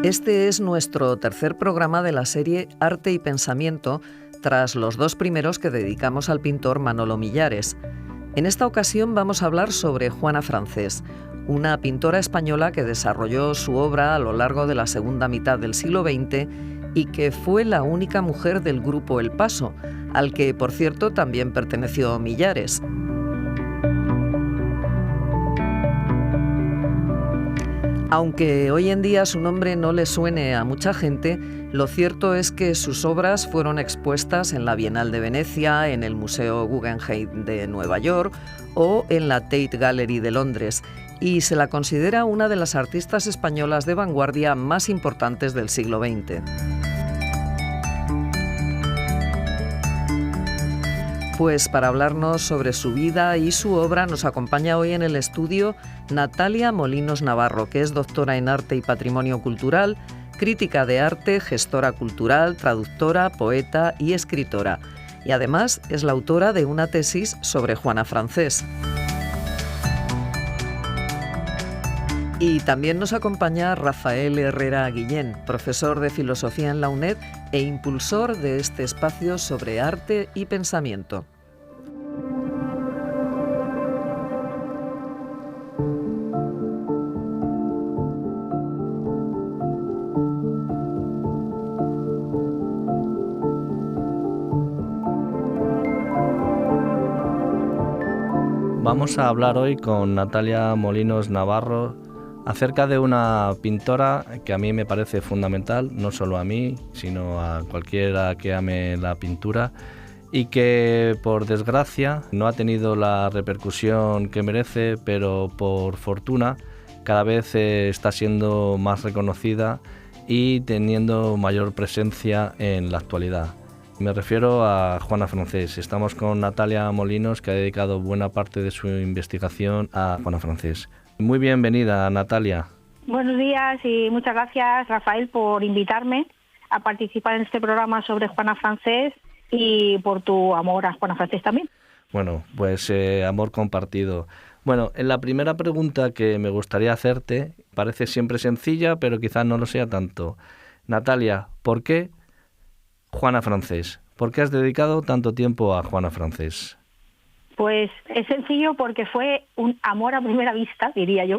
Este es nuestro tercer programa de la serie Arte y Pensamiento, tras los dos primeros que dedicamos al pintor Manolo Millares. En esta ocasión vamos a hablar sobre Juana Francés, una pintora española que desarrolló su obra a lo largo de la segunda mitad del siglo XX y que fue la única mujer del grupo El Paso, al que, por cierto, también perteneció Millares. Aunque hoy en día su nombre no le suene a mucha gente, lo cierto es que sus obras fueron expuestas en la Bienal de Venecia, en el Museo Guggenheim de Nueva York o en la Tate Gallery de Londres, y se la considera una de las artistas españolas de vanguardia más importantes del siglo XX. Pues para hablarnos sobre su vida y su obra nos acompaña hoy en el estudio Natalia Molinos Navarro, que es doctora en Arte y Patrimonio Cultural, crítica de arte, gestora cultural, traductora, poeta y escritora. Y además es la autora de una tesis sobre Juana Francés. Y también nos acompaña Rafael Herrera Guillén, profesor de Filosofía en la UNED e impulsor de este espacio sobre arte y pensamiento. Vamos a hablar hoy con Natalia Molinos Navarro acerca de una pintora que a mí me parece fundamental, no solo a mí, sino a cualquiera que ame la pintura, y que por desgracia no ha tenido la repercusión que merece, pero por fortuna cada vez está siendo más reconocida y teniendo mayor presencia en la actualidad. Me refiero a Juana Francés. Estamos con Natalia Molinos, que ha dedicado buena parte de su investigación a Juana Francés. Muy bienvenida, Natalia. Buenos días y muchas gracias, Rafael, por invitarme a participar en este programa sobre Juana Francés y por tu amor a Juana Francés también. Bueno, pues amor compartido. Bueno, en la primera pregunta que me gustaría hacerte, parece siempre sencilla, pero quizás no lo sea tanto. Natalia, ¿por qué Juana Francés? ¿Por qué has dedicado tanto tiempo a Juana Francés? Pues es sencillo porque fue un amor a primera vista, diría yo.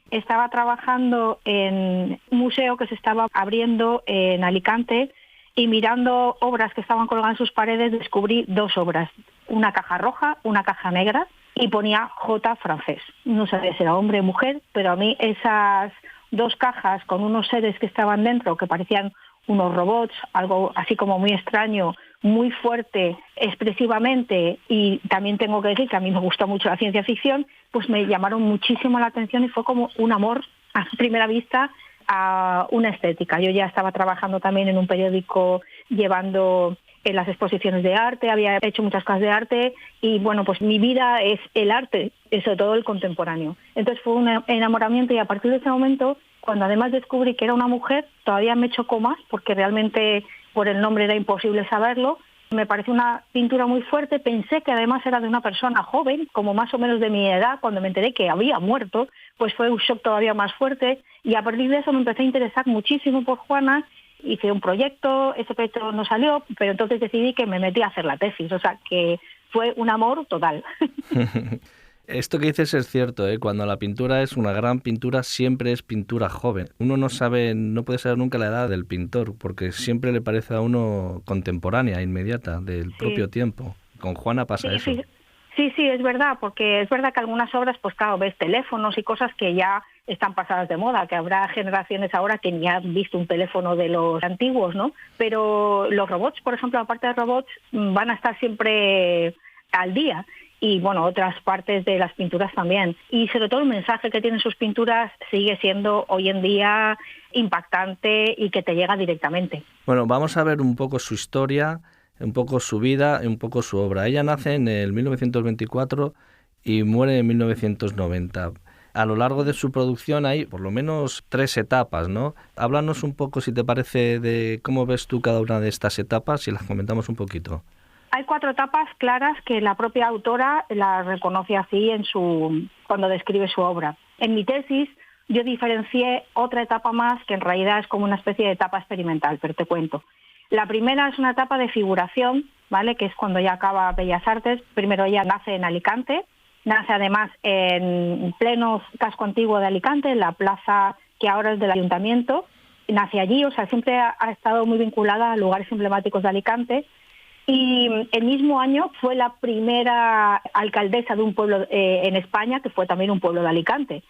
Estaba trabajando en un museo que se estaba abriendo en Alicante y mirando obras que estaban colgadas en sus paredes descubrí dos obras, una caja roja, una caja negra, y ponía J. Francés. No sabía si era hombre o mujer, pero a mí esas dos cajas con unos seres que estaban dentro que parecían unos robots, algo así como muy extraño, muy fuerte expresivamente, y también tengo que decir que a mí me gusta mucho la ciencia ficción, pues me llamaron muchísimo la atención y fue como un amor a primera vista a una estética. Yo ya estaba trabajando también en un periódico llevando en las exposiciones de arte, había hecho muchas cosas de arte y bueno, pues mi vida es el arte, sobre todo el contemporáneo. Entonces fue un enamoramiento y a partir de ese momento, cuando además descubrí que era una mujer, todavía me chocó más porque realmente por el nombre era imposible saberlo. Me pareció una pintura muy fuerte, pensé que además era de una persona joven, como más o menos de mi edad, cuando me enteré que había muerto, pues fue un shock todavía más fuerte y a partir de eso me empecé a interesar muchísimo por Juana. Hice un proyecto, ese proyecto no salió, pero entonces decidí que me metí a hacer la tesis, o sea que fue un amor total. Esto que dices es cierto, ¿eh? Cuando la pintura es una gran pintura, siempre es pintura joven. Uno no puede saber nunca la edad del pintor, porque siempre le parece a uno contemporánea, inmediata, del propio tiempo. Con Juana pasa eso. Sí, es verdad, porque es verdad que algunas obras, pues claro, ves teléfonos y cosas que ya están pasadas de moda, que habrá generaciones ahora que ni han visto un teléfono de los antiguos, ¿no? Pero los robots, por ejemplo, aparte de robots, van a estar siempre al día. Y bueno, otras partes de las pinturas también. Y sobre todo el mensaje que tienen sus pinturas sigue siendo hoy en día impactante y que te llega directamente. Bueno, vamos a ver un poco su historia, un poco su vida y un poco su obra. Ella nace en el 1924 y muere en 1990. A lo largo de su producción hay por lo menos 3 etapas, ¿no? Háblanos un poco, si te parece, de cómo ves tú cada una de estas etapas y las comentamos un poquito. Hay 4 etapas claras que la propia autora la reconoce así cuando describe su obra. En mi tesis yo diferencié otra etapa más que en realidad es como una especie de etapa experimental, pero te cuento. La primera es una etapa de figuración, ¿vale? Que es cuando ya acaba Bellas Artes. Primero ella nace en Alicante, nace además en pleno casco antiguo de Alicante, en la plaza que ahora es del ayuntamiento. Nace allí, o sea, siempre ha estado muy vinculada a lugares emblemáticos de Alicante. Y el mismo año fue la primera alcaldesa de un pueblo en España, que fue también un pueblo de Alicante.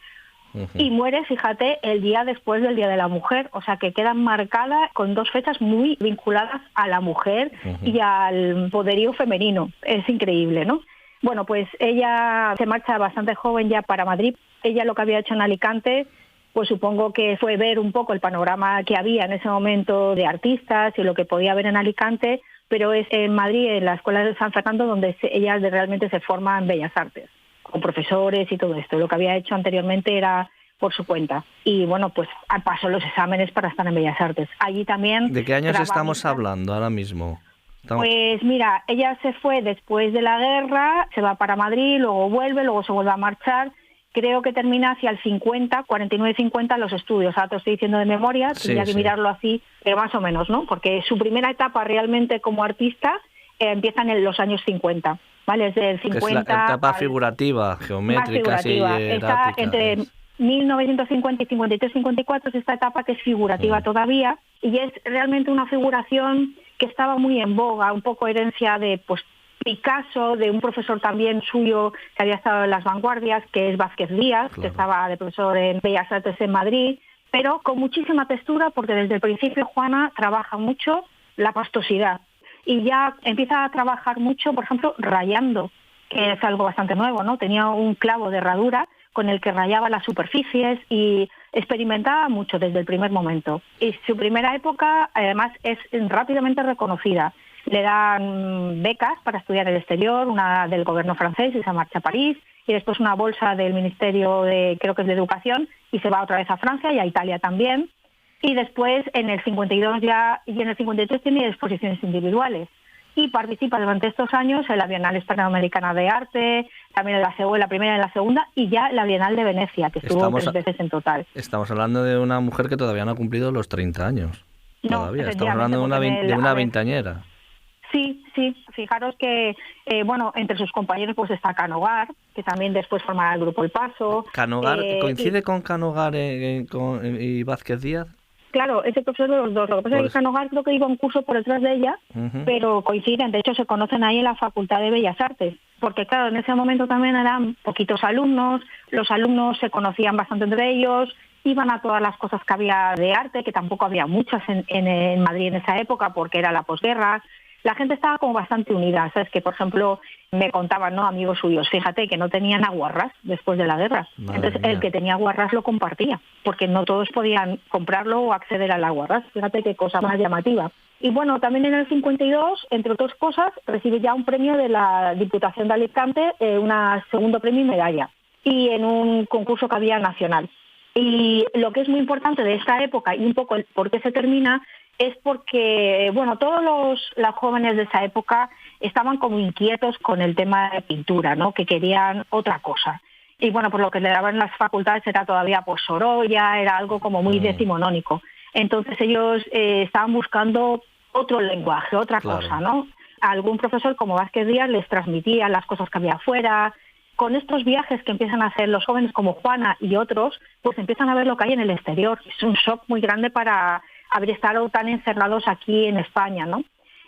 Y muere, fíjate, el día después del Día de la Mujer, o sea que quedan marcadas con 2 fechas muy vinculadas a la mujer y al poderío femenino. Es increíble, ¿no? Bueno, pues ella se marcha bastante joven ya para Madrid. Ella lo que había hecho en Alicante, pues supongo que fue ver un poco el panorama que había en ese momento de artistas y lo que podía haber en Alicante, pero es en Madrid, en la Escuela de San Fernando, donde ella realmente se forma en Bellas Artes, con profesores y todo esto. Lo que había hecho anteriormente era por su cuenta. Y bueno, pues pasó los exámenes para estar en Bellas Artes. Allí también... ¿De qué años estamos hablando ahora mismo? Pues mira, ella se fue después de la guerra, se va para Madrid, luego vuelve, luego se vuelve a marchar. Creo que termina hacia el 50, 49-50 los estudios. Ahora te estoy diciendo de memoria, tendría que mirarlo así, pero más o menos, ¿no? Porque su primera etapa realmente como artista empieza en los años 50, ¿vale? Es del 50... Es la etapa figurativa, geométrica, está entre 1950 y 53-54, es esta etapa que es figurativa todavía, y es realmente una figuración que estaba muy en boga, un poco herencia de pues Picasso, de un profesor también suyo que había estado en las vanguardias, que es Vázquez Díaz, que estaba de profesor en Bellas Artes en Madrid, pero con muchísima textura, porque desde el principio Juana trabaja mucho la pastosidad y ya empieza a trabajar mucho, por ejemplo, rayando, que es algo bastante nuevo, ¿no? Tenía un clavo de herradura con el que rayaba las superficies y experimentaba mucho desde el primer momento. Y su primera época, además, es rápidamente reconocida. Le dan becas para estudiar en el exterior, una del gobierno francés y se marcha a París, y después una bolsa del Ministerio de, creo que es de Educación, y se va otra vez a Francia y a Italia también. Y después en el 52 ya y en el 53 tiene exposiciones individuales. Y participa durante estos años en la Bienal Hispanoamericana de Arte, también en la primera y en la segunda, y ya en la Bienal de Venecia, que estuvo 3 veces en total. Estamos hablando de una mujer que todavía no ha cumplido los 30 años. Todavía. Estamos hablando de una veinteañera. Sí, fijaros que, entre sus compañeros pues está Canogar, que también después formará el grupo El Paso. ¿Canogar coincide con Canogar y Vázquez Díaz? Claro, es el profesor de los dos. Lo que pasa es que Canogar creo que iba un curso por detrás de ella, pero coinciden, de hecho se conocen ahí en la Facultad de Bellas Artes, porque claro, en ese momento también eran poquitos alumnos, los alumnos se conocían bastante entre ellos, iban a todas las cosas que había de arte, que tampoco había muchas en Madrid en esa época, porque era la posguerra. La gente estaba como bastante unida, ¿sabes? Que, por ejemplo, me contaban, ¿no?, amigos suyos, fíjate, que no tenían aguarrás después de la guerra. Entonces, el que tenía aguarrás lo compartía, porque no todos podían comprarlo o acceder al aguarrás. Fíjate qué cosa más llamativa. Y bueno, también en el 52, entre otras cosas, recibe ya un premio de la Diputación de Alicante, un segundo premio y medalla, y en un concurso que había nacional. Y lo que es muy importante de esta época y un poco el por qué se termina es porque, todos los jóvenes de esa época estaban como inquietos con el tema de pintura, ¿no?, que querían otra cosa. Y pues lo que le daban las facultades era todavía pues Sorolla, era algo como muy decimonónico. Entonces ellos estaban buscando otro lenguaje, otra cosa, ¿no? Algún profesor como Vázquez Díaz les transmitía las cosas que había afuera. Con estos viajes que empiezan a hacer los jóvenes como Juana y otros, pues empiezan a ver lo que hay en el exterior. Es un shock muy grande para haber estado tan encerrados aquí en España, ¿no?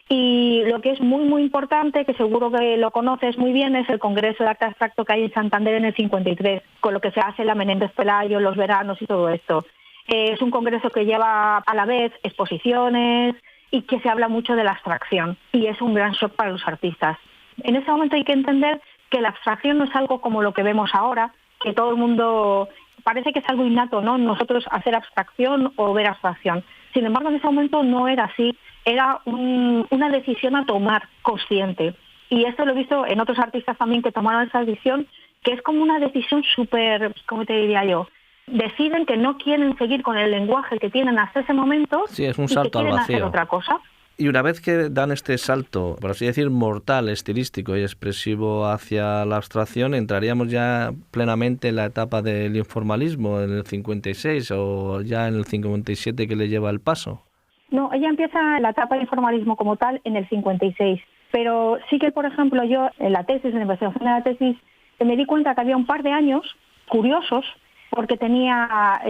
Y lo que es muy, muy importante, que seguro que lo conoces muy bien, es el Congreso de Arte Abstracto que hay en Santander en el 53, con lo que se hace la Menéndez Pelayo, los veranos y todo esto. Es un congreso que lleva a la vez exposiciones y que se habla mucho de la abstracción, y es un gran shock para los artistas. En ese momento hay que entender que la abstracción no es algo como lo que vemos ahora, que todo el mundo parece que es algo innato, ¿no?, nosotros hacer abstracción o ver abstracción. Sin embargo, en ese momento no era así, era una decisión a tomar consciente. Y esto lo he visto en otros artistas también que tomaron esa decisión, que es como una decisión súper, ¿cómo te diría yo? Deciden que no quieren seguir con el lenguaje que tienen hasta ese momento, sí, es un salto y que quieren al vacío. hacer otra cosa. Y una vez que dan este salto, por así decir, mortal, estilístico y expresivo hacia la abstracción, ¿entraríamos ya plenamente en la etapa del informalismo en el 56 o ya en el 57 que le lleva el paso? No, ella empieza la etapa del informalismo como tal en el 56, pero sí que, por ejemplo, yo en la tesis, en la investigación de la tesis, me di cuenta que había un par de años curiosos porque tenía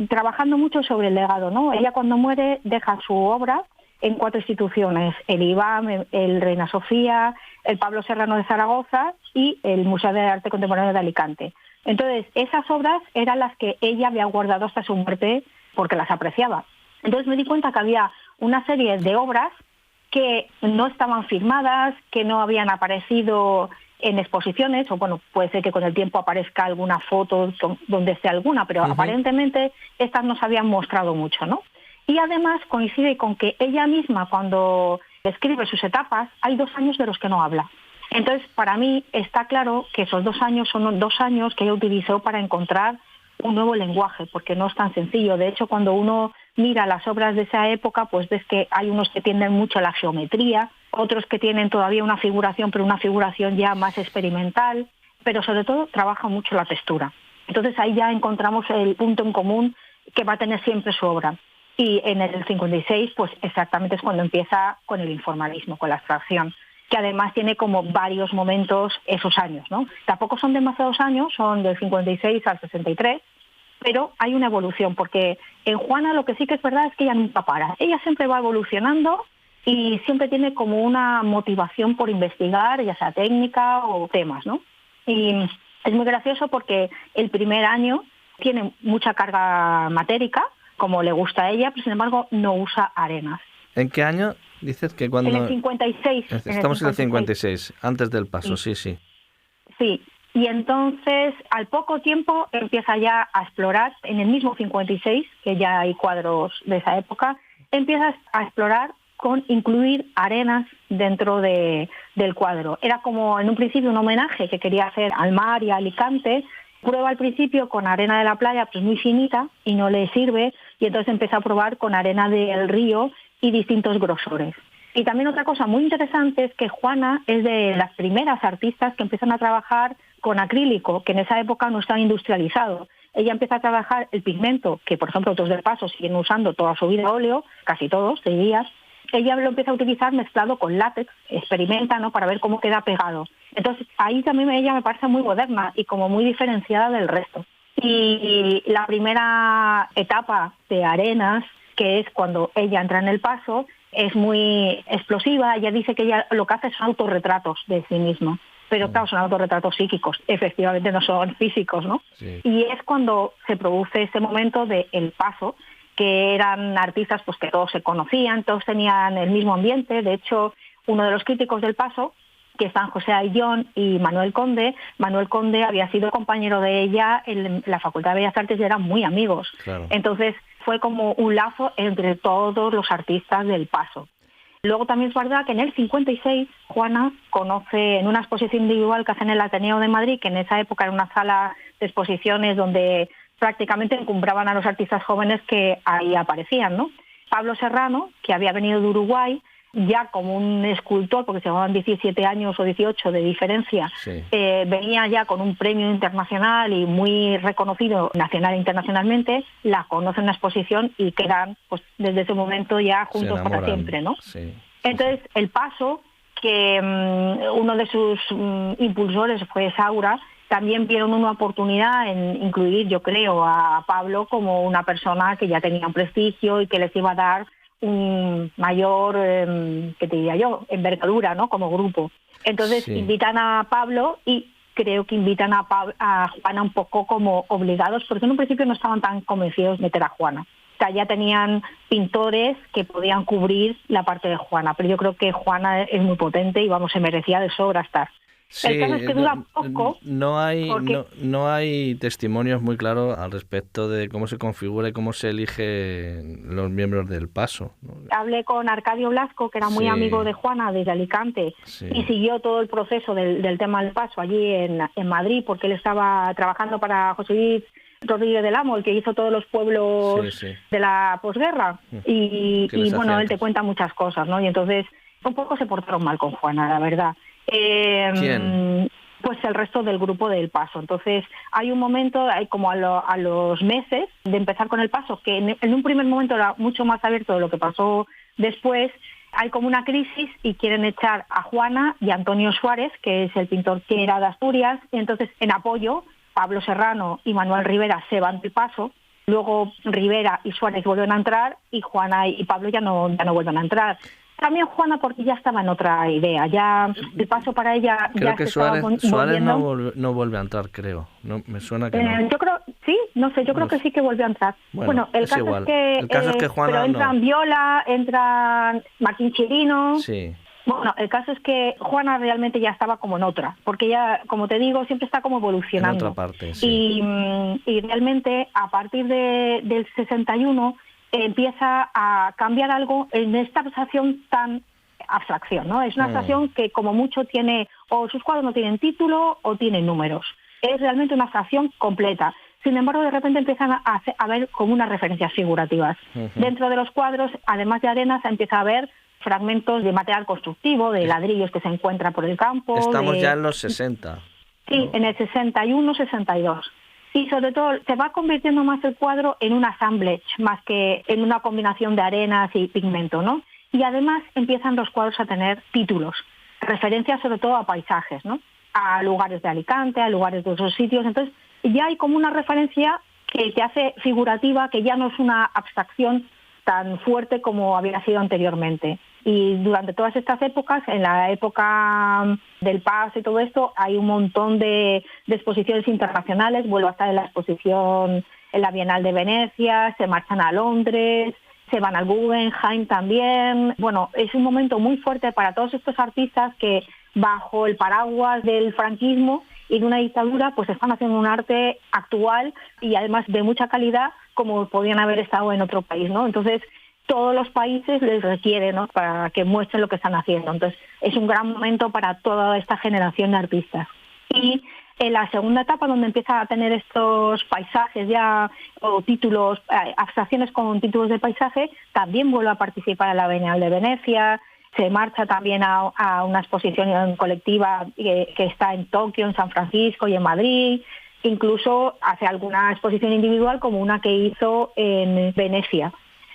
trabajando mucho sobre el legado, ¿no? Ella cuando muere deja su obra en 4 instituciones, el IBAM, el Reina Sofía, el Pablo Serrano de Zaragoza y el Museo de Arte Contemporáneo de Alicante. Entonces, esas obras eran las que ella había guardado hasta su muerte porque las apreciaba. Entonces me di cuenta que había una serie de obras que no estaban firmadas, que no habían aparecido en exposiciones, o bueno, puede ser que con el tiempo aparezca alguna foto donde esté alguna, pero aparentemente estas no se habían mostrado mucho, ¿no? Y además coincide con que ella misma, cuando describe sus etapas, hay 2 años de los que no habla. Entonces, para mí está claro que esos 2 años son 2 años que ella utilizó para encontrar un nuevo lenguaje, porque no es tan sencillo. De hecho, cuando uno mira las obras de esa época, pues ves que hay unos que tienden mucho a la geometría, otros que tienen todavía una figuración, pero una figuración ya más experimental, pero sobre todo trabaja mucho la textura. Entonces ahí ya encontramos el punto en común que va a tener siempre su obra. Y en el 56, pues exactamente es cuando empieza con el informalismo, con la abstracción, que además tiene como varios momentos esos años, ¿no? Tampoco son demasiados años, son del 56 al 63, pero hay una evolución, porque en Juana lo que sí que es verdad es que ella nunca para. Ella siempre va evolucionando y siempre tiene como una motivación por investigar, ya sea técnica o temas, ¿no? Y es muy gracioso porque el primer año tiene mucha carga matérica, como le gusta a ella, pero sin embargo no usa arenas. ¿En qué año dices que cuando...? En el 56. Estamos en el 56, antes del paso, sí. Sí, y entonces al poco tiempo empieza ya a explorar, en el mismo 56, que ya hay cuadros de esa época, empieza a explorar con incluir arenas dentro del cuadro. Era como en un principio un homenaje que quería hacer al mar y a Alicante. Prueba al principio con arena de la playa, pues muy finita y no le sirve, y entonces empieza a probar con arena del río y distintos grosores. Y también otra cosa muy interesante es que Juana es de las primeras artistas que empiezan a trabajar con acrílico, que en esa época no estaba industrializado. Ella empieza a trabajar el pigmento, que por ejemplo otros del Paso siguen usando toda su vida óleo, casi todos, te dirías. Ella lo empieza a utilizar mezclado con látex, experimenta, ¿no?, para ver cómo queda pegado. Entonces ahí también ella me parece muy moderna y como muy diferenciada del resto. Y la primera etapa de arenas, que es cuando ella entra en el Paso, es muy explosiva. Ella dice que ella lo que hace son autorretratos de sí misma. Pero claro, son autorretratos psíquicos, efectivamente no son físicos, ¿no? Sí. Y es cuando se produce ese momento de El Paso, que eran artistas pues que todos se conocían, todos tenían el mismo ambiente. De hecho, uno de los críticos del Paso, que están José Ayllón y Manuel Conde había sido compañero de ella en la Facultad de Bellas Artes y eran muy amigos. Claro. Entonces fue como un lazo entre todos los artistas del Paso. Luego también es verdad que en el 56 Juana conoce en una exposición individual que hacen en el Ateneo de Madrid, que en esa época era una sala de exposiciones donde prácticamente encumbraban a los artistas jóvenes que ahí aparecían, ¿no? Pablo Serrano, que había venido de Uruguay, ya como un escultor, porque se llevaban 17 años o 18 de diferencia, sí. Venía ya con un premio internacional y muy reconocido nacional e internacionalmente, la conocen en la exposición y quedan pues desde ese momento ya juntos para siempre, ¿no? Sí. Entonces, El Paso, que uno de sus impulsores fue Saura, también vieron una oportunidad en incluir, yo creo, a Pablo como una persona que ya tenía un prestigio y que les iba a dar un mayor, ¿qué te diría yo?, envergadura, ¿no?, como grupo. Entonces sí. Invitan a Pablo y creo que invitan a Juana un poco como obligados, porque en un principio no estaban tan convencidos de meter a Juana. O sea, ya tenían pintores que podían cubrir la parte de Juana, pero yo creo que Juana es muy potente y vamos, se merecía de sobra estar. Sí, el caso es que dura poco. No hay testimonios muy claros al respecto de cómo se configura y cómo se eligen los miembros del Paso, ¿no? Hablé con Arcadio Blasco, que era muy amigo de Juana desde Alicante, y siguió todo el proceso del tema del Paso allí en Madrid, porque él estaba trabajando para José Luis Rodríguez del Amo, el que hizo todos los pueblos de la posguerra, y bueno, él te cuenta muchas cosas, ¿no? Y entonces un poco se portaron mal con Juana, la verdad. ¿Quién? Pues el resto del grupo del Paso. Entonces hay un momento, hay como a los meses de empezar con el Paso, que en un primer momento era mucho más abierto de lo que pasó después. Hay como una crisis y quieren echar a Juana y a Antonio Suárez, que es el pintor que era de Asturias, y entonces en apoyo Pablo Serrano y Manuel Rivera se van del Paso, luego Rivera y Suárez vuelven a entrar y Juana y Pablo ya no vuelven a entrar. También Juana porque ya estaba en otra idea, ya el Paso para ella creo ya que se Suárez no vuelve a entrar, creo. No, me suena que no. Yo creo, sí, no sé, yo creo que sí que volvió a entrar. Bueno, el caso igual. el caso es que Juana pero entran Viola, entran Martín Chirino. Sí. Bueno, el caso es que Juana realmente ya estaba como en otra, porque ella, como te digo, siempre está como evolucionando. En otra parte, sí. Y realmente a partir del 61 empieza a cambiar algo en esta abstracción tan abstracción, ¿no? Es una abstracción que como mucho tiene, o sus cuadros no tienen título o tienen números. Es realmente una abstracción completa. Sin embargo, de repente empiezan a ver como unas referencias figurativas. Dentro de los cuadros, además de arenas, empieza a haber fragmentos de material constructivo, de ladrillos que se encuentran por el campo. Estamos ya en los 60. Sí, ¿no? En el 61, 62. Y sobre todo se va convirtiendo más el cuadro en un assemblage, más que en una combinación de arenas y pigmento, ¿no? Y además empiezan los cuadros a tener títulos, referencias sobre todo a paisajes, ¿no? A lugares de Alicante, a lugares de otros sitios. Entonces ya hay como una referencia que te hace figurativa, que ya no es una abstracción tan fuerte como había sido anteriormente. Y durante todas estas épocas, en la época del Paso y todo esto, hay un montón de exposiciones internacionales. Vuelvo a estar en la exposición en la Bienal de Venecia, se marchan a Londres, se van al Guggenheim también. Bueno, es un momento muy fuerte para todos estos artistas que bajo el paraguas del franquismo y de una dictadura pues están haciendo un arte actual y además de mucha calidad como podían haber estado en otro país, ¿no? Entonces todos los países les requieren, ¿no?, para que muestren lo que están haciendo. Entonces es un gran momento para toda esta generación de artistas. Y en la segunda etapa, donde empieza a tener estos paisajes ya, o títulos, abstracciones con títulos de paisaje, también vuelve a participar en la Bienal de Venecia, se marcha también a una exposición colectiva que está en Tokio, en San Francisco y en Madrid, incluso hace alguna exposición individual como una que hizo en Venecia.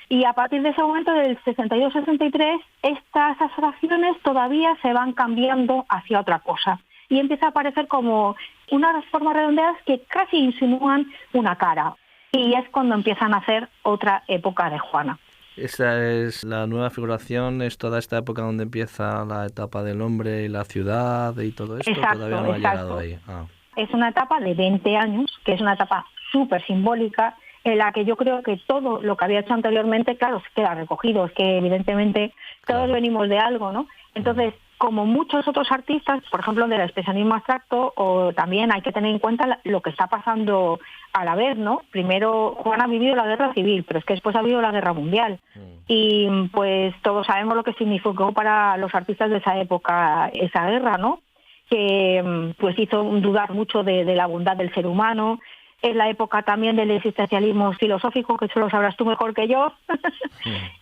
Y a partir de ese momento, del 62-63, estas abstracciones todavía se van cambiando hacia otra cosa. Y empieza a aparecer como unas formas redondeadas que casi insinúan una cara. Y es cuando empiezan a hacer otra época de Juana. Esa es la nueva figuración, es toda esta época donde empieza la etapa del hombre y la ciudad y todo esto. Exacto, todavía no ha llegado ahí. Es una etapa de 20 años, que es una etapa súper simbólica, en la que yo creo que todo lo que había hecho anteriormente, claro, se queda recogido. Es que evidentemente todos venimos de algo, ¿no? Entonces, como muchos otros artistas, por ejemplo, del expresionismo abstracto, o también hay que tener en cuenta lo que está pasando a la vez, ¿no? Primero, Juan ha vivido la guerra civil, pero es que después ha habido la guerra mundial. Y pues todos sabemos lo que significó para los artistas de esa época esa guerra, ¿no? Que pues hizo dudar mucho de la bondad del ser humano. Es la época también del existencialismo filosófico, que eso lo sabrás tú mejor que yo.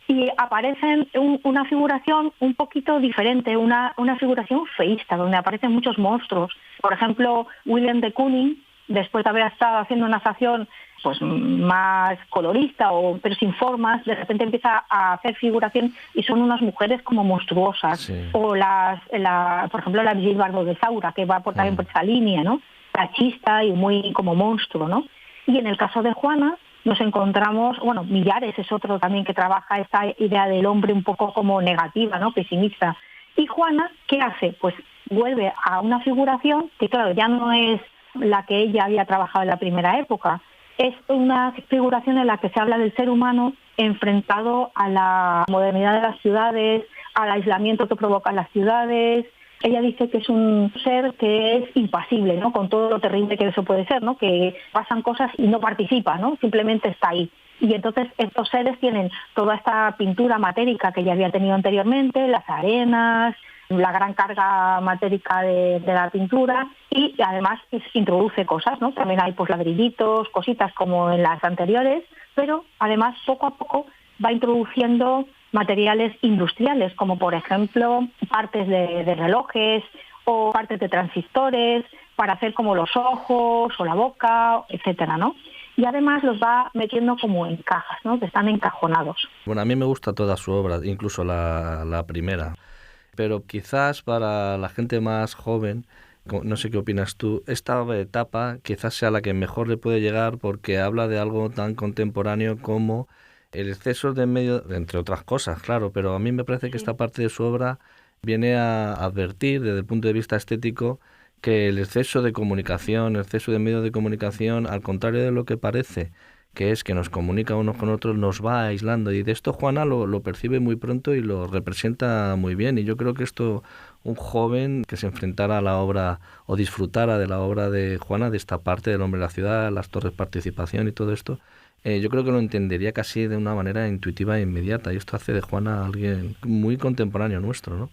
Y aparece una figuración un poquito diferente, una figuración feísta, donde aparecen muchos monstruos. Por ejemplo, William de Kooning, después de haber estado haciendo una abstracción pues más colorista, pero sin formas, de repente empieza a hacer figuración y son unas mujeres como monstruosas. Sí. O por ejemplo, la Brigitte Bardot de Saura, que va también por esa línea, ¿no? Tachista y muy como monstruo, ¿no? Y en el caso de Juana nos encontramos, bueno, Millares es otro también que trabaja esta idea del hombre un poco como negativa, ¿no?, pesimista. Y Juana, ¿qué hace? Pues vuelve a una figuración que, claro, ya no es la que ella había trabajado en la primera época. Es una figuración en la que se habla del ser humano enfrentado a la modernidad de las ciudades, al aislamiento que provocan las ciudades. Ella dice que es un ser que es impasible, ¿no?, con todo lo terrible que eso puede ser, ¿no?, que pasan cosas y no participa, ¿no?, simplemente está ahí. Y entonces estos seres tienen toda esta pintura matérica que ya había tenido anteriormente, las arenas, la gran carga matérica de la pintura y además introduce cosas, ¿no? También hay pues ladrillitos, cositas como en las anteriores, pero además poco a poco va introduciendo materiales industriales, como por ejemplo partes de relojes o partes de transistores para hacer como los ojos o la boca, etcétera, ¿no? Y además los va metiendo como en cajas, ¿no? Que están encajonados. Bueno, a mí me gusta toda su obra, incluso la primera, pero quizás para la gente más joven, no sé qué opinas tú, esta etapa quizás sea la que mejor le puede llegar porque habla de algo tan contemporáneo como el exceso de medios, entre otras cosas, claro, pero a mí me parece que esta parte de su obra viene a advertir desde el punto de vista estético que el exceso de comunicación, el exceso de medios de comunicación, al contrario de lo que parece, que es que nos comunica unos con otros, nos va aislando. Y de esto Juana lo percibe muy pronto y lo representa muy bien. Y yo creo que esto, un joven que se enfrentara a la obra o disfrutara de la obra de Juana, de esta parte del hombre de la ciudad, las torres participación y todo esto, yo creo que lo entendería casi de una manera intuitiva e inmediata. Y esto hace de Juana a alguien muy contemporáneo nuestro, ¿no?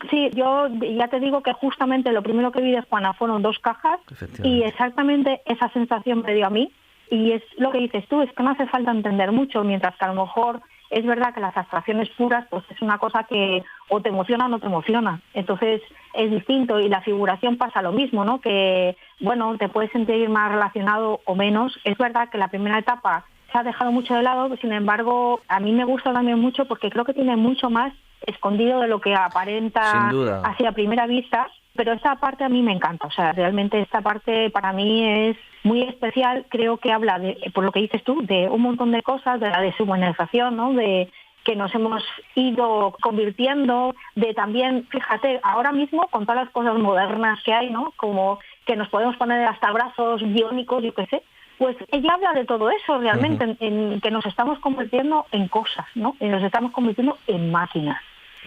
Sí, yo ya te digo que justamente lo primero que vi de Juana fueron 2 cajas y exactamente esa sensación me dio a mí. Y es lo que dices tú, es que no hace falta entender mucho, mientras que a lo mejor es verdad que las abstracciones puras pues es una cosa que o te emociona o no te emociona. Entonces es distinto y la figuración pasa lo mismo, ¿no? Que, bueno, te puedes sentir más relacionado o menos. Es verdad que la primera etapa se ha dejado mucho de lado, sin embargo, a mí me gusta también mucho porque creo que tiene mucho más escondido de lo que aparenta así a primera vista, pero esta parte a mí me encanta, o sea, realmente esta parte para mí es muy especial, creo que habla de, por lo que dices tú, de un montón de cosas, de la deshumanización, ¿no? De que nos hemos ido convirtiendo, de también, fíjate, ahora mismo con todas las cosas modernas que hay, ¿no? Como que nos podemos poner hasta brazos biónicos, yo qué sé, pues ella habla de todo eso realmente, en que nos estamos convirtiendo en cosas, ¿no? Y nos estamos convirtiendo en máquinas.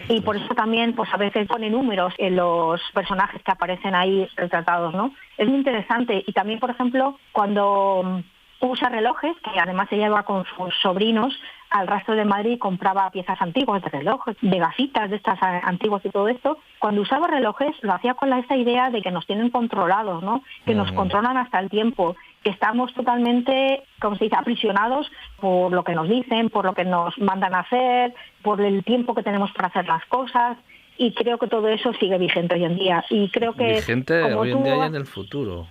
Y por eso también pues a veces pone números en los personajes que aparecen ahí retratados, ¿no? Es muy interesante. Y también, por ejemplo, cuando usa relojes, que además ella va con sus sobrinos al rastro de Madrid y compraba piezas antiguas de relojes, de gafitas de estas antiguas y todo esto, cuando usaba relojes lo hacía con esa idea de que nos tienen controlados, ¿no? Que nos controlan hasta el tiempo, que estamos totalmente, como se dice, aprisionados por lo que nos dicen, por lo que nos mandan a hacer, por el tiempo que tenemos para hacer las cosas, y creo que todo eso sigue vigente hoy en día. Y creo que vigente hoy en día y en el futuro.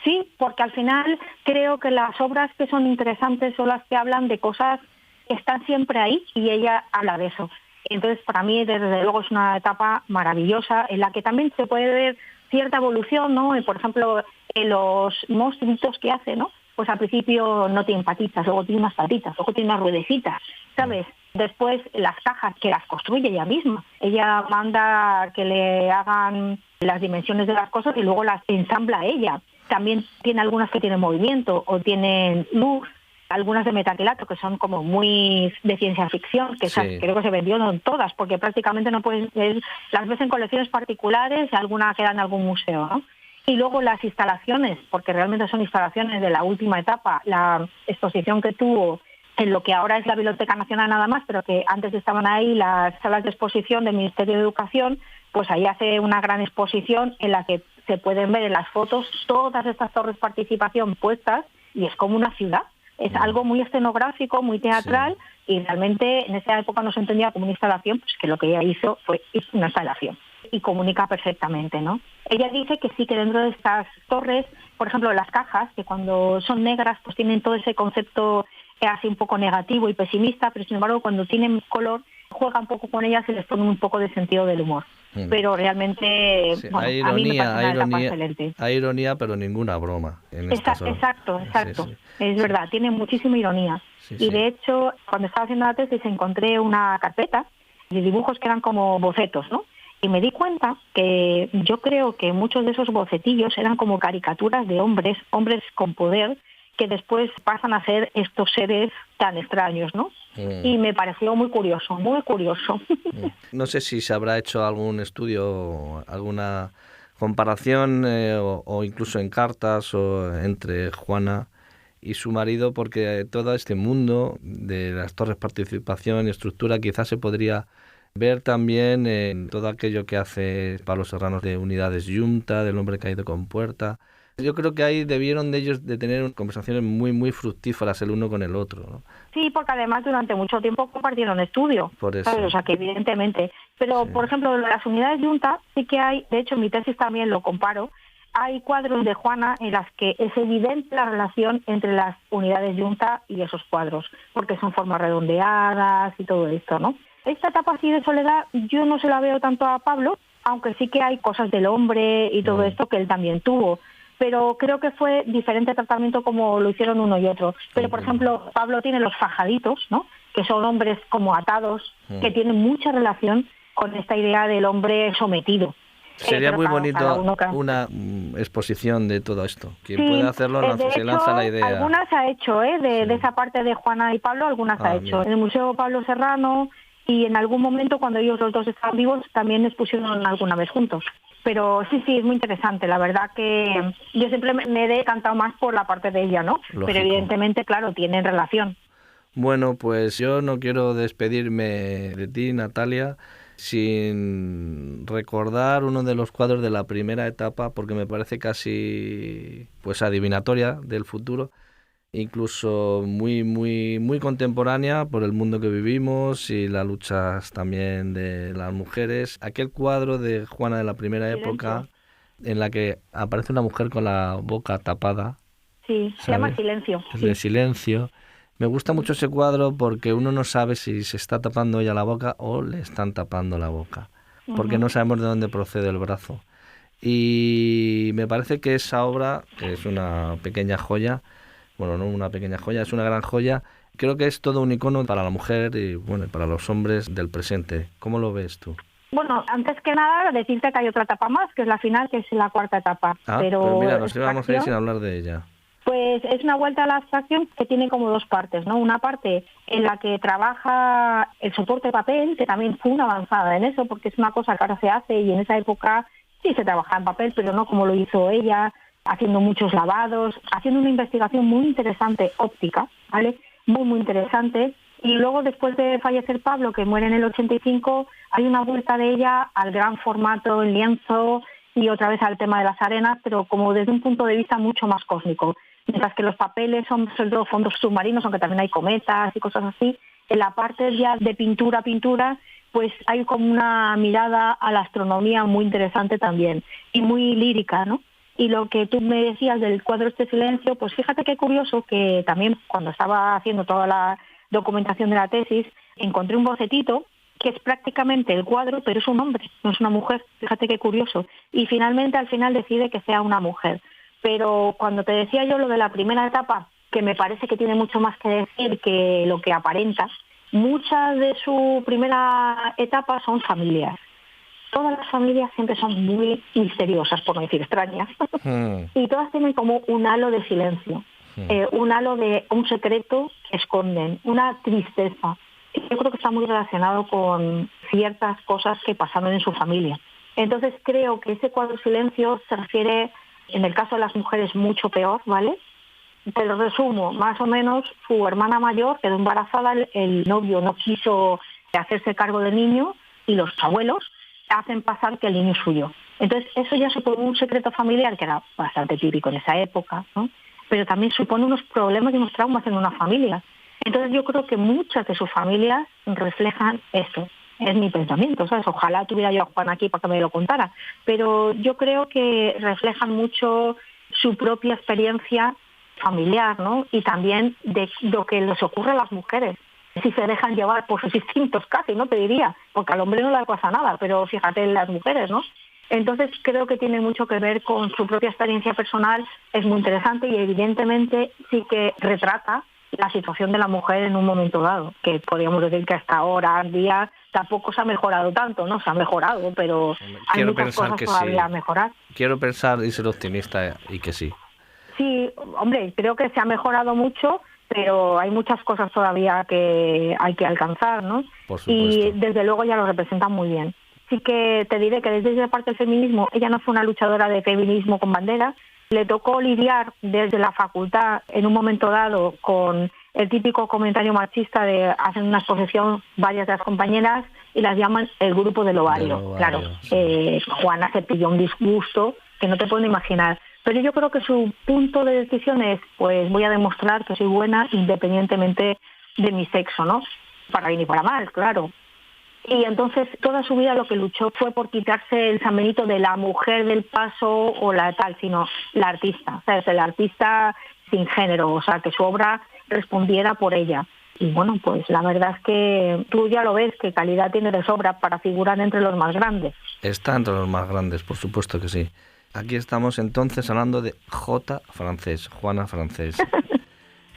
Sí, porque al final creo que las obras que son interesantes son las que hablan de cosas que están siempre ahí y ella habla de eso. Entonces, para mí, desde luego, es una etapa maravillosa en la que también se puede ver cierta evolución, ¿no? Por ejemplo, en los monstruitos que hace, ¿no? Pues al principio no tiene patitas, luego tiene unas patitas, luego tiene unas ruedecitas, ¿sabes? Después las cajas que las construye ella misma. Ella manda que le hagan las dimensiones de las cosas y luego las ensambla ella. También tiene algunas que tienen movimiento o tienen luz, algunas de metacrilato que son como muy de ciencia ficción, que creo que se vendieron todas, porque prácticamente no puedes ver, las ves en colecciones particulares y alguna queda en algún museo, ¿no? Y luego las instalaciones, porque realmente son instalaciones de la última etapa, la exposición que tuvo en lo que ahora es la Biblioteca Nacional nada más, pero que antes estaban ahí las salas de exposición del Ministerio de Educación, pues ahí hace una gran exposición en la que se pueden ver en las fotos todas estas torres participación puestas y es como una ciudad. Es algo muy escenográfico, muy teatral y realmente en esa época no se entendía como una instalación, pues que lo que ella hizo fue una instalación y comunica perfectamente, ¿no? Ella dice que sí, que dentro de estas torres, por ejemplo, las cajas, que cuando son negras pues tienen todo ese concepto así un poco negativo y pesimista, pero sin embargo cuando tienen color juega un poco con ellas y les pone un poco de sentido del humor. Pero realmente bueno, hay ironía, a mí me parece una etapa excelente. Hay ironía, pero ninguna broma. Exacto. Sí. Es verdad, tiene muchísima ironía. Y de hecho, cuando estaba haciendo la tesis encontré una carpeta de dibujos que eran como bocetos, ¿no? Y me di cuenta que yo creo que muchos de esos bocetillos eran como caricaturas de hombres con poder, que después pasan a ser estos seres tan extraños, ¿no? Y me pareció muy curioso, muy curioso. No sé si se habrá hecho algún estudio, alguna comparación o incluso en cartas o entre Juana y su marido, porque todo este mundo de las torres participación y estructura quizás se podría ver también todo aquello que hace Pablo Serrano de Unidades Yunta, del hombre caído con puerta. Yo creo que ahí debieron de ellos de tener conversaciones muy, muy fructíferas el uno con el otro, ¿no? Sí, porque además durante mucho tiempo compartieron estudio, Por eso. ¿sabes? O sea, que evidentemente. Pero, Sí. por ejemplo, las unidades Yunta sí que hay, de hecho en mi tesis también lo comparo, hay cuadros de Juana en las que es evidente la relación entre las unidades Yunta y esos cuadros, porque son formas redondeadas y todo esto, ¿no? Esta etapa así de soledad yo no se la veo tanto a Pablo, aunque sí que hay cosas del hombre y todo esto que él también tuvo. Pero creo que fue diferente tratamiento como lo hicieron uno y otro. Pero, por ejemplo, Pablo tiene los fajaditos, ¿no? Que son hombres como atados, que tienen mucha relación con esta idea del hombre sometido. Sería Pero muy cada bonito uno una exposición de todo esto. Quien Sí, pueda hacerlo de se hecho, lanza la idea. algunas ha hecho, de esa parte de Juana y Pablo, algunas ha hecho. Mira. En el Museo Pablo Serrano, y en algún momento cuando ellos los dos estaban vivos también expusieron alguna vez juntos. Pero sí, es muy interesante. La verdad que yo siempre me he decantado más por la parte de ella, ¿no? Lógico. Pero evidentemente, claro, tienen relación. Bueno, pues yo no quiero despedirme de ti, Natalia, sin recordar uno de los cuadros de la primera etapa, porque me parece casi pues adivinatoria del futuro, incluso muy, muy, muy contemporánea por el mundo que vivimos y las luchas también de las mujeres. Aquel cuadro de Juana de la primera época, en la que aparece una mujer con la boca tapada. Sí, se llama Silencio. Es de Silencio. Me gusta mucho ese cuadro porque uno no sabe si se está tapando ella la boca o le están tapando la boca, porque no sabemos de dónde procede el brazo. Y me parece que esa obra, que es una pequeña joya, bueno, no una pequeña joya, es una gran joya, creo que es todo un icono para la mujer y bueno, para los hombres del presente. ¿Cómo lo ves tú? Bueno, antes que nada, decirte que hay otra etapa más, que es la final, que es la cuarta etapa. Pero mira, nos íbamos a ir sin hablar de ella. Pues es una vuelta a la abstracción que tiene como dos partes, ¿no? Una parte en la que trabaja el soporte de papel, que también fue una avanzada en eso, porque es una cosa que ahora se hace y en esa época sí se trabajaba en papel, pero no como lo hizo ella, haciendo muchos lavados, haciendo una investigación muy interesante óptica, ¿vale? Muy, muy interesante. Y luego, después de fallecer Pablo, que muere en el 85, hay una vuelta de ella al gran formato en lienzo y otra vez al tema de las arenas, pero como desde un punto de vista mucho más cósmico. Mientras que los papeles son sobre todo fondos submarinos, aunque también hay cometas y cosas así, en la parte ya de pintura, pues hay como una mirada a la astronomía muy interesante también y muy lírica, ¿no? Y lo que tú me decías del cuadro este Silencio, pues fíjate qué curioso que también cuando estaba haciendo toda la documentación de la tesis, encontré un bocetito que es prácticamente el cuadro, pero es un hombre, no es una mujer. Fíjate qué curioso. Y finalmente, al final, decide que sea una mujer. Pero cuando te decía yo lo de la primera etapa, que me parece que tiene mucho más que decir que lo que aparenta, muchas de su primera etapa son familias. Todas las familias siempre son muy misteriosas, por no decir extrañas, y todas tienen como un halo de silencio, un halo de un secreto que esconden, una tristeza. Yo creo que está muy relacionado con ciertas cosas que pasaron en su familia. Entonces creo que ese cuadro Silencio se refiere, en el caso de las mujeres, mucho peor, ¿vale? Te lo resumo, más o menos su hermana mayor quedó embarazada, el novio no quiso hacerse cargo del niño y los abuelos hacen pasar que el niño es suyo. Entonces eso ya supone un secreto familiar que era bastante típico en esa época, ¿no? Pero también supone unos problemas y unos traumas en una familia. Entonces yo creo que muchas de sus familias reflejan eso. Es mi pensamiento, ¿sabes? Ojalá tuviera yo a Juan aquí para que me lo contara. Pero yo creo que reflejan mucho su propia experiencia familiar, ¿no? Y también de lo que les ocurre a las mujeres. Si se dejan llevar por sus instintos casi, ¿no? Te diría, porque al hombre no le pasa nada, pero fíjate en las mujeres, ¿no? Entonces creo que tiene mucho que ver con su propia experiencia personal, es muy interesante y evidentemente sí que retrata la situación de la mujer en un momento dado, que podríamos decir que hasta ahora en día tampoco se ha mejorado tanto, ¿no? Se ha mejorado, pero hay muchas cosas todavía a mejorar. Quiero pensar y ser optimista y que sí. Sí, hombre, creo que se ha mejorado mucho, pero hay muchas cosas todavía que hay que alcanzar, ¿no? Por supuesto. Y desde luego ya lo representan muy bien. Sí que te diré que desde esa parte del feminismo, ella no fue una luchadora de feminismo con bandera, le tocó lidiar desde la facultad en un momento dado con el típico comentario machista de hacen una exposición varias de las compañeras y las llaman el grupo del ovario. Claro, sí. Juana se pilló un disgusto que no te puedo imaginar. Pero yo creo que su punto de decisión es, pues voy a demostrar que soy buena independientemente de mi sexo, ¿no? Para bien y para mal, claro. Y entonces toda su vida lo que luchó fue por quitarse el San Benito de la mujer del paso o la tal, sino la artista, o sea, es el artista sin género, o sea, que su obra respondiera por ella. Y bueno, pues la verdad es que tú ya lo ves, que calidad tiene de sobra para figurar entre los más grandes. Está entre los más grandes, por supuesto que sí. Aquí estamos entonces hablando de J. Francés, Juana Francés.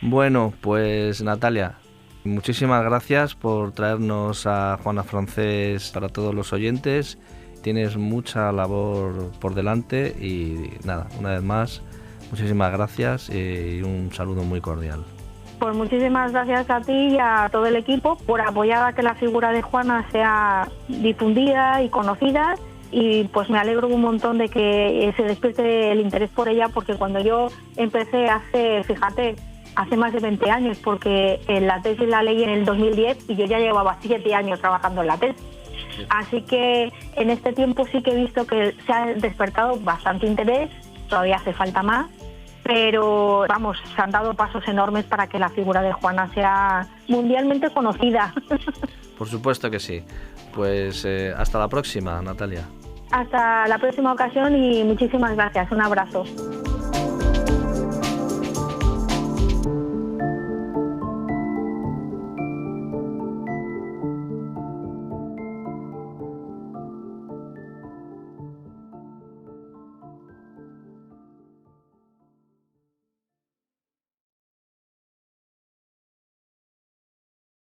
Bueno, pues Natalia, muchísimas gracias por traernos a Juana Francés para todos los oyentes. Tienes mucha labor por delante y nada, una vez más, muchísimas gracias y un saludo muy cordial. Pues muchísimas gracias a ti y a todo el equipo por apoyar a que la figura de Juana sea difundida y conocida, y pues me alegro un montón de que se despierte el interés por ella, porque cuando yo empecé hace más de 20 años, porque la tesis la leí en el 2010 y yo ya llevaba 7 años trabajando en la tesis. Así que en este tiempo sí que he visto que se ha despertado bastante interés, todavía hace falta más, pero vamos, se han dado pasos enormes para que la figura de Juana sea mundialmente conocida. Por supuesto que sí. Pues hasta la próxima, Natalia. Hasta la próxima ocasión y muchísimas gracias. Un abrazo.